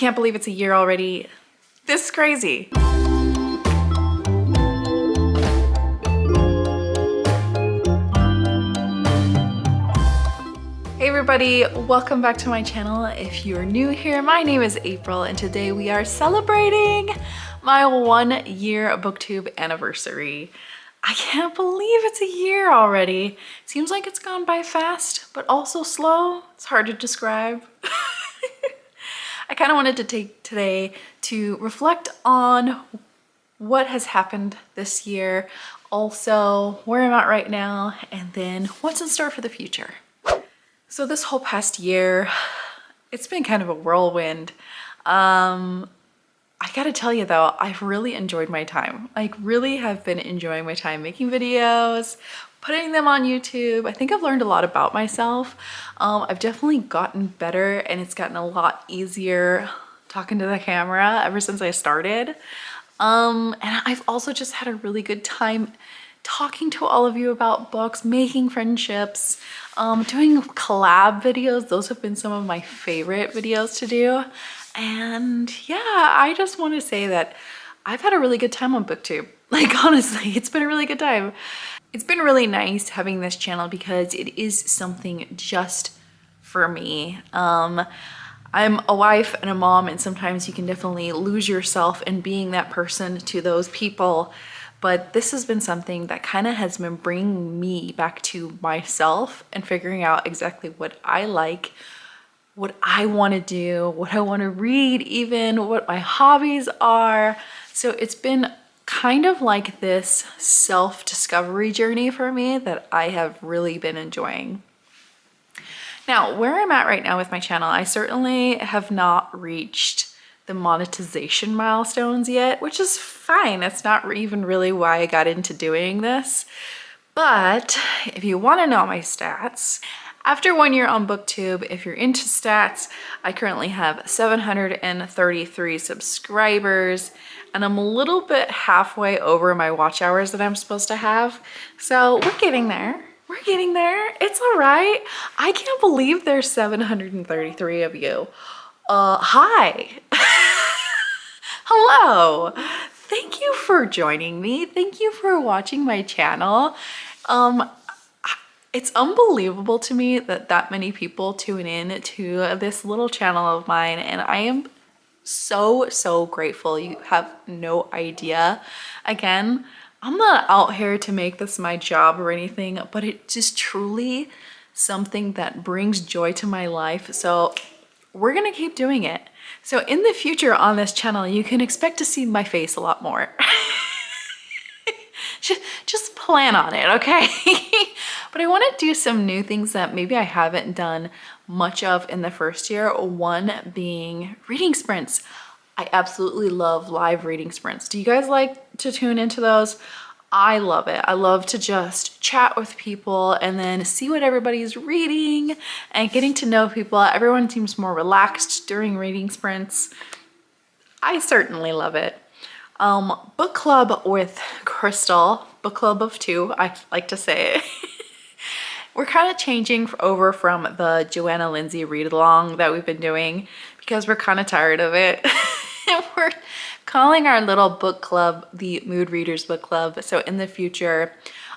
can't believe it's a year already. This is crazy. Hey everybody, welcome back to my channel. If you're new here, my name is April and today we are celebrating my 1 year Booktube anniversary. I can't believe it's a year already. Seems like it's gone by fast, but also slow. It's hard to describe. I kind of wanted to take today to reflect on what has happened this year, also where I'm at right now, and then what's in store for the future. So this whole past year, it's been kind of a whirlwind. I gotta tell you though, I've really enjoyed my time. Like really have been enjoying my time making videos, putting them on YouTube. I think I've learned a lot about myself. I've definitely gotten better and it's gotten a lot easier talking to the camera ever since I started. And I've also just had a really good time talking to all of you about books, making friendships, doing collab videos. Those have been some of my favorite videos to do. And yeah, I just want to say that I've had a really good time on Booktube. Like honestly, it's been a really good time. It's been really nice having this channel because it is something just for me. I'm a wife and a mom, and sometimes you can definitely lose yourself in being that person to those people. But this has been something that kind of has been bringing me back to myself and figuring out exactly what I like, what I want to do, what I want to read, even what my hobbies are. So it's been kind of like this self-discovery journey for me that I have really been enjoying. Now, where I'm at right now with my channel, I certainly have not reached the monetization milestones yet, which is fine. That's not even really why I got into doing this. But if you want to know my stats, after 1 year on Booktube, if you're into stats, I currently have 733 subscribers, and I'm a little bit halfway over my watch hours that I'm supposed to have. So we're getting there. We're getting there. It's all right. I can't believe there's 733 of you. Hi. Hello. Thank you for joining me. Thank you for watching my channel. It's unbelievable to me that that many people tune in to this little channel of mine, and I am so grateful. You have no idea. Again, I'm not out here to make this my job or anything, but it's just truly something that brings joy to my life. So we're gonna keep doing it. So in the future on this channel, you can expect to see my face a lot more. Just plan on it, okay? But I want to do some new things that maybe I haven't done much of in the first year. One being reading sprints. I absolutely love live reading sprints. Do you guys like to tune into those? I love it. I love to just chat with people and then see what everybody's reading and getting to know people. Everyone seems more relaxed during reading sprints. I certainly love it. Book club with Crystal, book club of 2, I like to say it. We're kind of changing over from the Joanna Lindsay read along that we've been doing because we're kind of tired of it. And we're calling our little book club the Mood Readers Book Club. So in the future,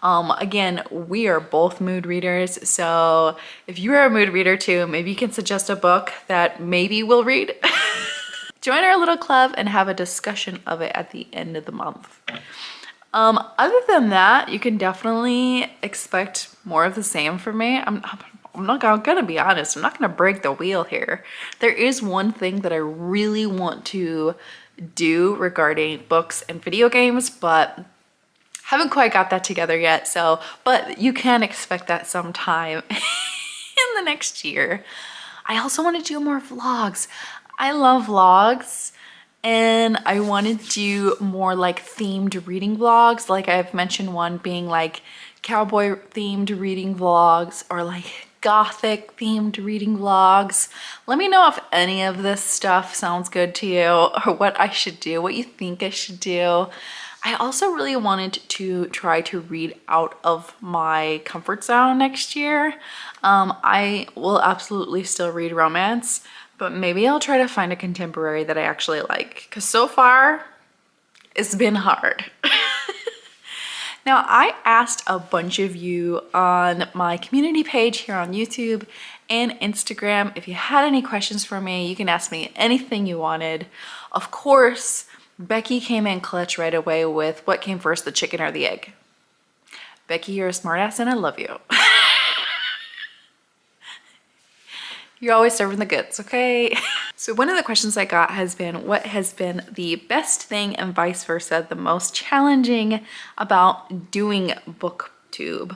again, we are both mood readers. So if you're a mood reader too, maybe you can suggest a book that maybe we'll read. Join our little club and have a discussion of it at the end of the month. Other than that, you can definitely expect more of the same from me. I'm gonna be honest, I'm not gonna break the wheel here. There is one thing that I really want to do regarding books and video games, but haven't quite got that together yet. So, but you can expect that sometime in the next year. I also want to do more vlogs. I love vlogs, and I want to do more like themed reading vlogs. Like I've mentioned one being like cowboy themed reading vlogs or like gothic themed reading vlogs. Let me know if any of this stuff sounds good to you or what I should do, what you think I should do. I also really wanted to try to read out of my comfort zone next year. I will absolutely still read romance, But maybe I'll try to find a contemporary that I actually like, because so far it's been hard. Now, I asked a bunch of you on my community page here on YouTube and Instagram if you had any questions for me. You can ask me anything you wanted. Of course, Becky came in clutch right away with what came first, the chicken or the egg. Becky, you're a smartass and I love you. You're always serving the goods, okay? So one of the questions I got has been, what has been the best thing and vice versa, the most challenging about doing Booktube?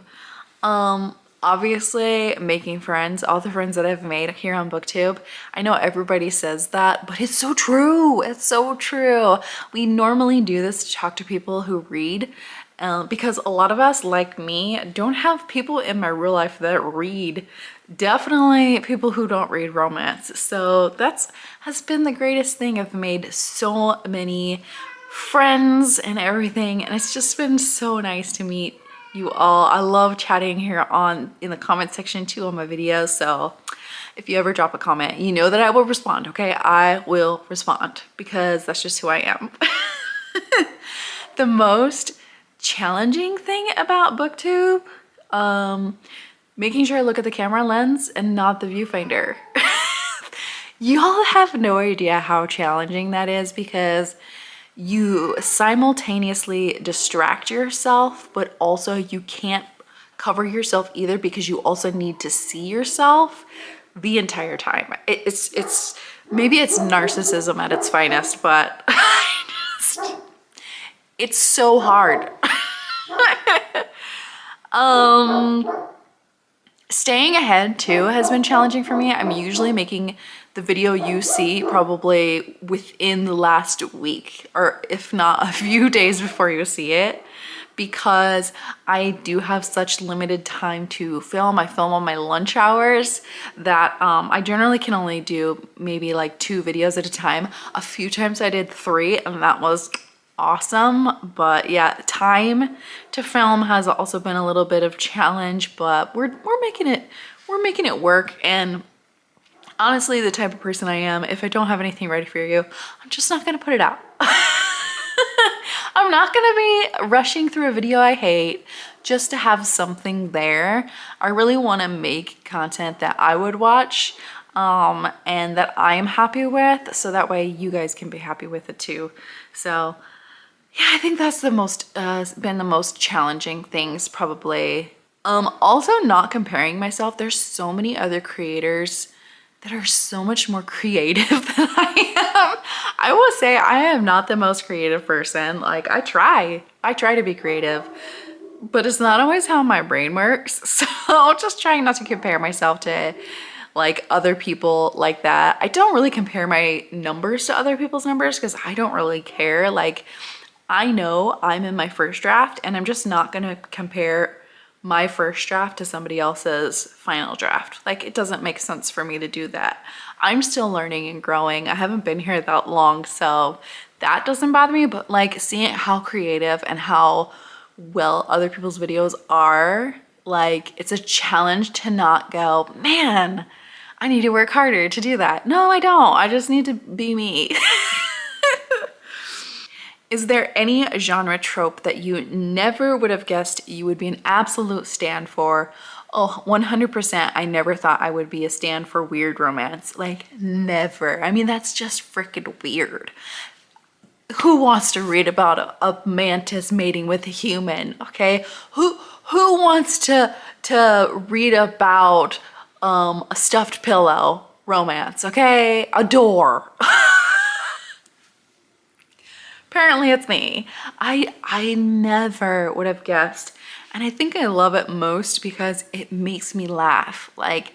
Obviously making friends, all the friends that I've made here on Booktube. I know everybody says that, but it's so true. It's so true. We normally do this to talk to people who read, because a lot of us, like me, don't have people in my real life that read. Definitely people who don't read romance. So has been the greatest thing. I've made so many friends and everything, and it's just been so nice to meet you all. I love chatting here in the comment section too on my videos. So if you ever drop a comment, you know that I will respond, okay? I will respond because that's just who I am. The most challenging thing about Booktube, making sure I look at the camera lens and not the viewfinder. Y'all have no idea how challenging that is, because you simultaneously distract yourself, but also you can't cover yourself either, because you also need to see yourself the entire time. It's maybe it's narcissism at its finest, but it's so hard. Staying ahead too has been challenging for me. I'm usually making the video you see probably within the last week, or if not a few days before you see it, because I do have such limited time to film. I film on my lunch hours that I generally can only do maybe like 2 videos at a time. A few times I did 3, and that was awesome. But yeah, time to film has also been a little bit of challenge, but we're making it work. And honestly, the type of person I am, if I don't have anything ready for you, I'm just not gonna put it out. I'm not gonna be rushing through a video I hate just to have something there. I really want to make content that I would watch and that I am happy with, so that way you guys can be happy with it too. So yeah, I think that's the most been the most challenging things probably. Also not comparing myself. There's so many other creators that are so much more creative than I am. I will say I am not the most creative person. Like I try to be creative, but it's not always how my brain works. So just trying not to compare myself to like other people like that. I don't really compare my numbers to other people's numbers because I don't really care. Like I know I'm in my first draft, and I'm just not gonna compare my first draft to somebody else's final draft. Like it doesn't make sense for me to do that. I'm still learning and growing. I haven't been here that long, so that doesn't bother me, but like seeing how creative and how well other people's videos are, like it's a challenge to not go, man, I need to work harder to do that. No, I don't. I just need to be me. Is there any genre trope that you never would have guessed you would be an absolute stan for? Oh, 100%. I never thought I would be a stan for weird romance. Like, never. I mean, that's just freaking weird. Who wants to read about a mantis mating with a human, okay? Who wants to read about a stuffed pillow romance, okay? A door. Apparently it's me. I never would have guessed. And I think I love it most because it makes me laugh. Like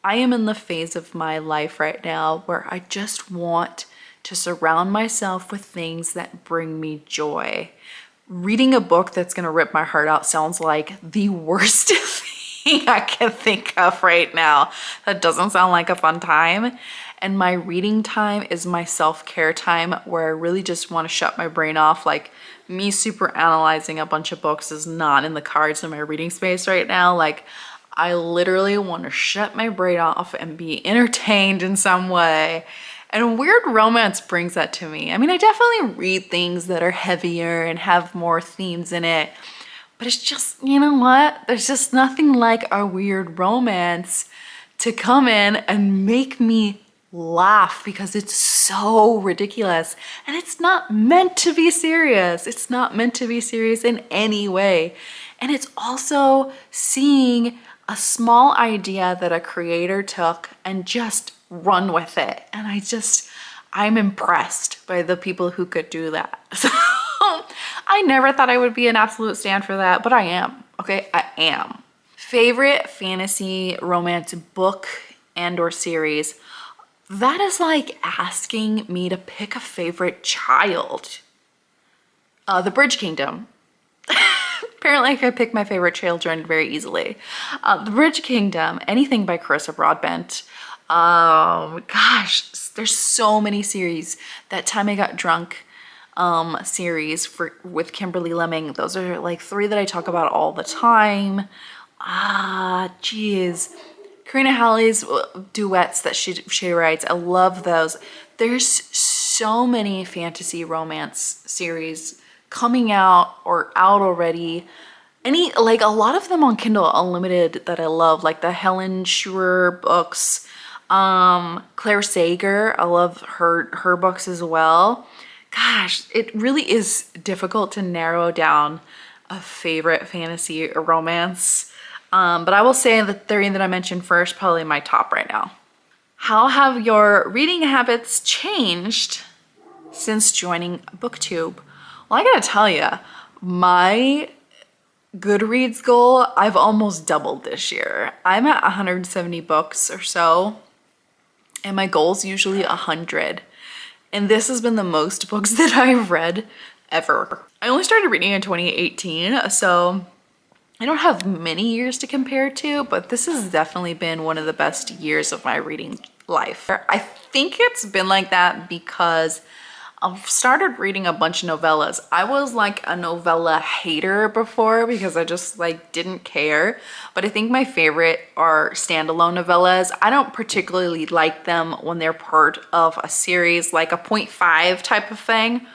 I am in the phase of my life right now where I just want to surround myself with things that bring me joy. Reading a book that's gonna rip my heart out sounds like the worst thing I can think of right now. That doesn't sound like a fun time. And my reading time is my self-care time where I really just want to shut my brain off. Like me super analyzing a bunch of books is not in the cards in my reading space right now. Like I literally want to shut my brain off and be entertained in some way. And weird romance brings that to me. I mean, I definitely read things that are heavier and have more themes in it, but it's just, you know what? There's just nothing like a weird romance to come in and make me laugh because it's so ridiculous. And it's not meant to be serious. It's not meant to be serious in any way. And it's also seeing a small idea that a creator took and just run with it. And I'm impressed by the people who could do that. So I never thought I would be an absolute stan for that, but I am. Okay, I am. Favorite fantasy romance book and or series? That is like asking me to pick a favorite child. The Bridge Kingdom. Apparently I could pick my favorite children very easily. The Bridge Kingdom, anything by Carissa Broadbent. Gosh, there's so many series. That Time I Got Drunk series with Kimberly Lemming. Those are like 3 that I talk about all the time. Geez. Karina Hallie's duets that she writes, I love those. There's so many fantasy romance series coming out or out already. Like a lot of them on Kindle Unlimited that I love, like the Helen Schuer books, Claire Sager, I love her books as well. Gosh, it really is difficult to narrow down a favorite fantasy or romance. But I will say the 3 that I mentioned first, probably my top right now. How have your reading habits changed since joining Booktube? Well, I gotta tell you, my Goodreads goal, I've almost doubled this year. I'm at 170 books or so, and my goal is usually 100. And this has been the most books that I've read ever. I only started reading in 2018, so I don't have many years to compare to, but this has definitely been one of the best years of my reading life. I think it's been like that because I've started reading a bunch of novellas. I was like a novella hater before because I just like didn't care, but I think my favorite are standalone novellas. I don't particularly like them when they're part of a series, like a 0.5 type of thing,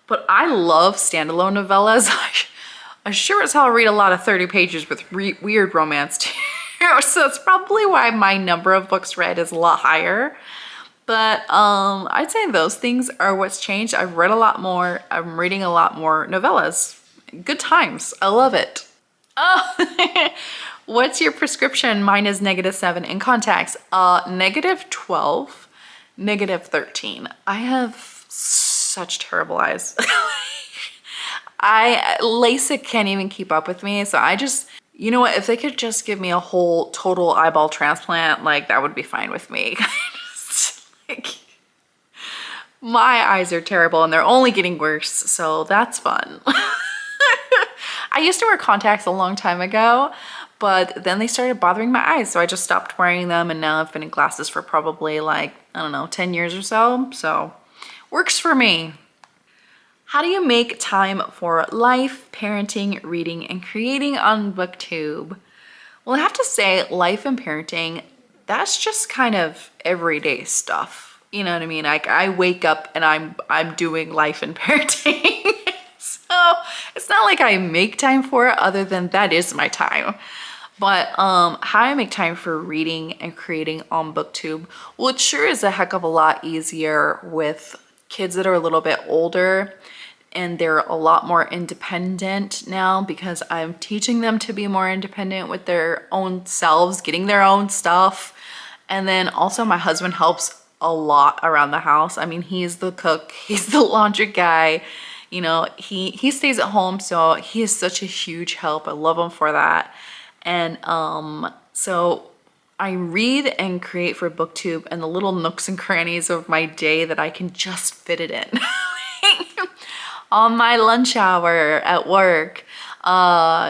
but I love standalone novellas. I sure as hell read a lot of 30 pages with weird romance too. So that's probably why my number of books read is a lot higher. But I'd say those things are what's changed. I've read a lot more. I'm reading a lot more novellas. Good times. I love it. Oh, what's your prescription? Mine is -7 in contacts. -12, -13. I have such terrible eyes. LASIK can't even keep up with me, so I just, you know what, if they could just give me a whole total eyeball transplant, like that would be fine with me. Like, my eyes are terrible and they're only getting worse, so that's fun. I used to wear contacts a long time ago, but then they started bothering my eyes, so I just stopped wearing them, and now I've been in glasses for probably like, I don't know, 10 years or so works for me. How do you make time for life, parenting, reading, and creating on Booktube? Well, I have to say, life and parenting, that's just kind of everyday stuff. You know what I mean? Like I wake up and I'm doing life and parenting. So it's not like I make time for it, other than that is my time. But how I make time for reading and creating on Booktube, well, it sure is a heck of a lot easier with kids that are a little bit older, and they're a lot more independent now because I'm teaching them to be more independent with their own selves, getting their own stuff. And then also my husband helps a lot around the house. I mean, he's the cook, he's the laundry guy, you know, he stays at home, so he is such a huge help. I love him for that. And so I read and create for Booktube and the little nooks and crannies of my day that I can just fit it in. On my lunch hour at work,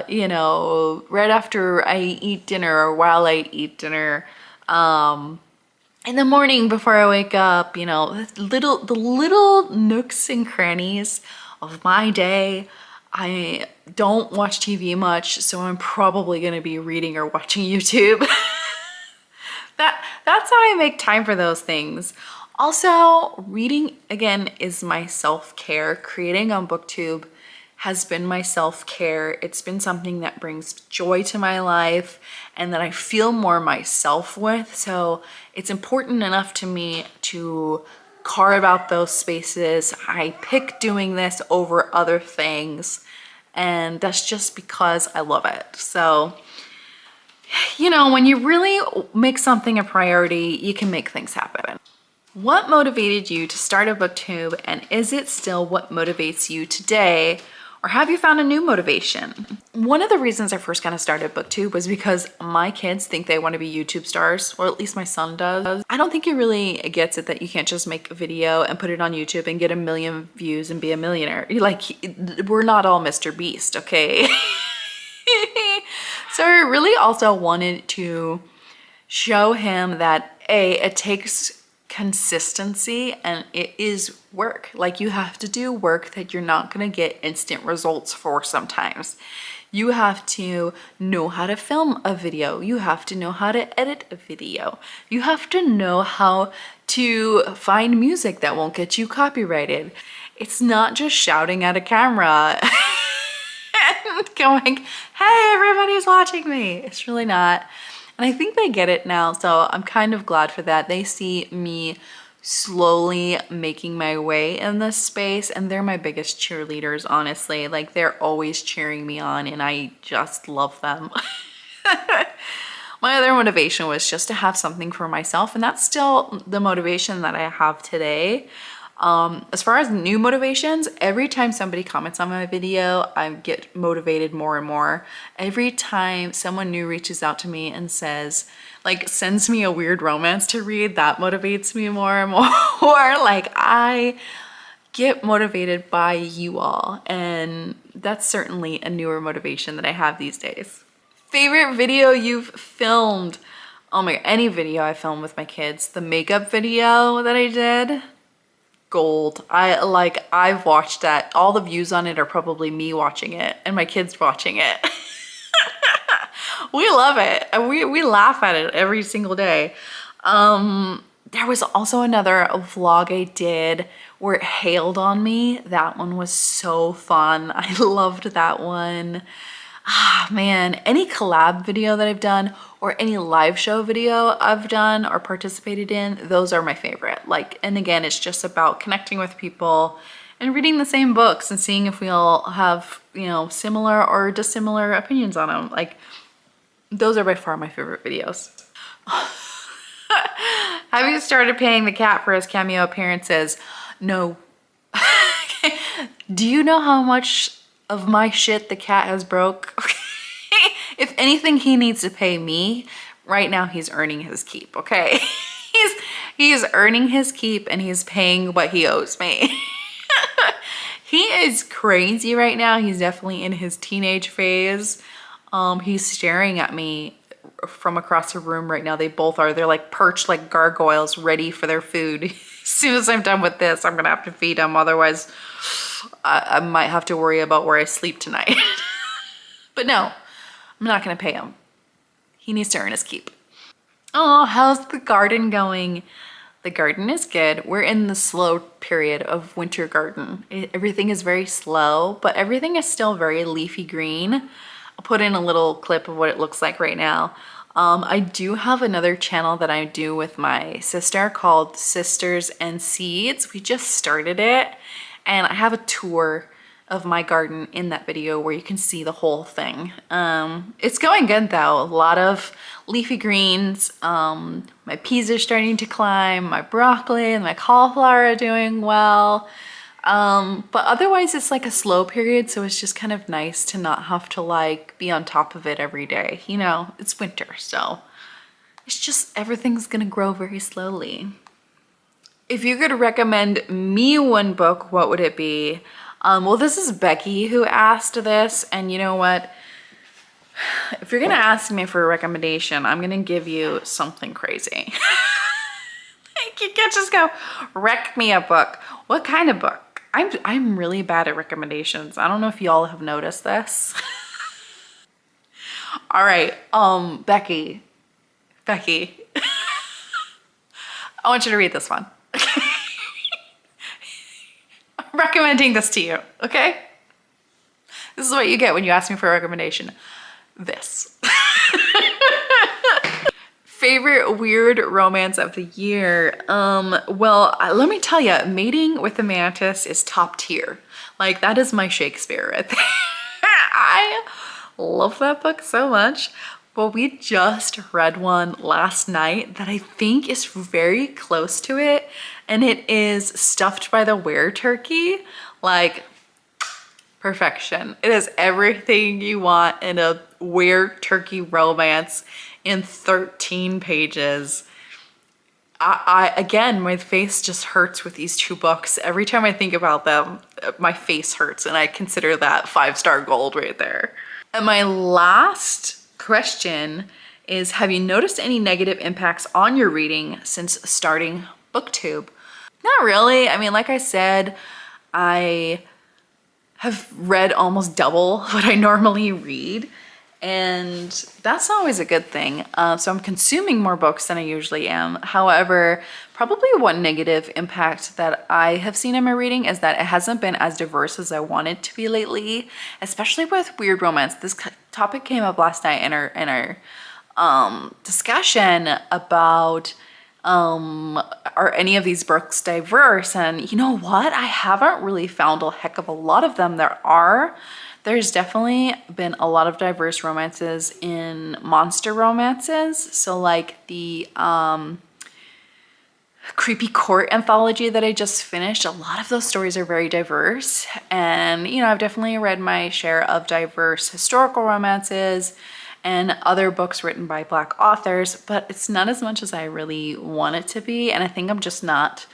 you know, right after I eat dinner or while I eat dinner, in the morning before I wake up, you know, the little nooks and crannies of my day, I don't watch TV much, so I'm probably gonna be reading or watching YouTube. That's how I make time for those things. Also, reading, again, is my self-care. Creating on Booktube has been my self-care. It's been something that brings joy to my life and that I feel more myself with. So it's important enough to me to carve out those spaces. I pick doing this over other things, and that's just because I love it. So, you know, when you really make something a priority, you can make things happen. What motivated you to start a booktube, and is it still what motivates you today? Or have you found a new motivation? One of the reasons I first kind of started Booktube was because my kids think they want to be YouTube stars, or at least my son does. I don't think he really gets it that you can't just make a video and put it on YouTube and get 1 million views and be a millionaire. Like, we're not all Mr. Beast, okay? So I really also wanted to show him that it takes consistency and it is work. Like, you have to do work that you're not going to get instant results for sometimes. You have to know how to film a video. You have to know how to edit a video. You have to know how to find music that won't get you copyrighted. It's not just shouting at a camera and going, hey, everybody's watching me. It's really not. And I think they get it now, so I'm kind of glad for that. They see me slowly making my way in this space, and they're my biggest cheerleaders, honestly. Like, they're always cheering me on, and I just love them. My other motivation was just to have something for myself, and that's still the motivation that I have today. As far as new motivations, every time somebody comments on my video, I get motivated more and more. Every time someone new reaches out to me and says, like, sends me a weird romance to read, that motivates me more and more. Like, I get motivated by you all, and that's certainly a newer motivation that I have these days. Favorite video you've filmed? Oh my, any video I filmed with my kids. The makeup video that I did, gold. I've watched that. All the views on it are probably me watching it and my kids watching it. We love it. We laugh at it every single day. There was also another vlog I did where it hailed on me. That one was so fun. I loved that one. Ah, man, any collab video that I've done or any live show video I've done or participated in, those are my favorite. Like, and again, it's just about connecting with people and reading the same books and seeing if we all have, you know, similar or dissimilar opinions on them. Like, those are by far my favorite videos. Have you started paying the cat for his cameo appearances? No. Do you know how much of my shit the cat has broke? If anything, he needs to pay me. Right now, he's earning his keep, okay? He's earning his keep and he's paying what he owes me. He is crazy right now. He's definitely in his teenage phase. He's staring at me from across the room right now. They both are. They're like perched like gargoyles, ready for their food. As soon as I'm done with this, I'm gonna have to feed him. Otherwise, I might have to worry about where I sleep tonight. But no, I'm not gonna pay him. He needs to earn his keep. Oh, how's the garden going? The garden is good. We're in the slow period of winter garden. Everything is very slow, but everything is still very leafy green. I'll put in a little clip of what it looks like right now. I do have another channel that I do with my sister called Sisters and Seeds. We just started it, and I have a tour of my garden in that video where you can see the whole thing. It's going good though. A lot of leafy greens. My peas are starting to climb. My broccoli and my cauliflower are doing well. But otherwise it's like a slow period, so it's just kind of nice to not have to like be on top of it every day. You know, it's winter, so it's just everything's gonna grow very slowly. If you could recommend me one book, what would it be? Well, this is Becky who asked this, and you know what? If you're gonna ask me for a recommendation, I'm gonna give you something crazy. Like, you can't just go, rec me a book. What kind of book? I'm really bad at recommendations. I don't know if y'all have noticed this. All right, Becky, I want you to read this one. I'm recommending this to you, okay? This is what you get when you ask me for a recommendation. This. Favorite weird romance of the year. Well, let me tell you, Mating with the Mantis is top tier. Like, that is my Shakespeare right there. I love that book so much. But we just read one last night that I think is very close to it. And it is Stuffed by the Were-Turkey. Like, perfection. It is everything you want in a were-turkey romance in 13 pages. I again, my face just hurts with these two books. Every time I think about them, my face hurts, and I consider that 5-star gold right there. And my last question is, have you noticed any negative impacts on your reading since starting Booktube? Not really. I mean, like I said, I have read almost double what I normally read, and that's always a good thing. So I'm consuming more books than I usually am. However, probably one negative impact that I have seen in my reading is that it hasn't been as diverse as I want it to be lately, especially with weird romance. This topic came up last night in our discussion about are any of these books diverse? And you know what? I haven't really found a heck of a lot of them. There's definitely been a lot of diverse romances in monster romances. So like the Creepy Court anthology that I just finished, a lot of those stories are very diverse. And you know, I've definitely read my share of diverse historical romances and other books written by Black authors, but it's not as much as I really want it to be. And I think I'm just not,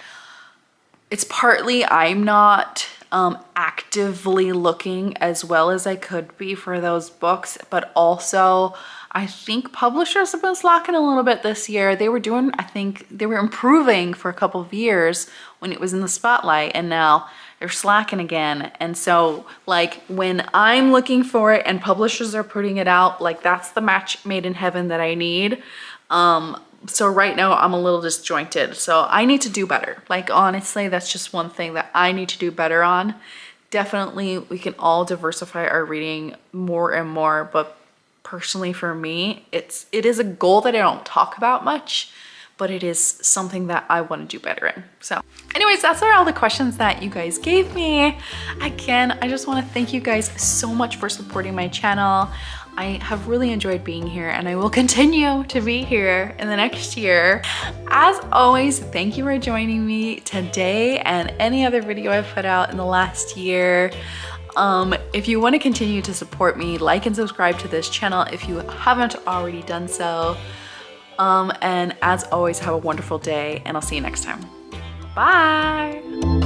it's partly I'm not actively looking as well as I could be for those books, but also I think publishers have been slacking a little bit this year. They were doing, I think they were improving for a couple of years when it was in the spotlight, and now they're slacking again. And so like when I'm looking for it and publishers are putting it out, like that's the match made in heaven that I need. So right now I'm a little disjointed. So I need to do better. Like honestly, that's just one thing that I need to do better on. Definitely we can all diversify our reading more and more, but personally for me, it is a goal that I don't talk about much, but it is something that I want to do better in. So anyways, that's all the questions that you guys gave me. Again, I just want to thank you guys so much for supporting my channel. I have really enjoyed being here, and I will continue to be here in the next year. As always, thank you for joining me today and any other video I've put out in the last year. If you want to continue to support me, like and subscribe to this channel if you haven't already done so. And as always, have a wonderful day, and I'll see you next time. Bye.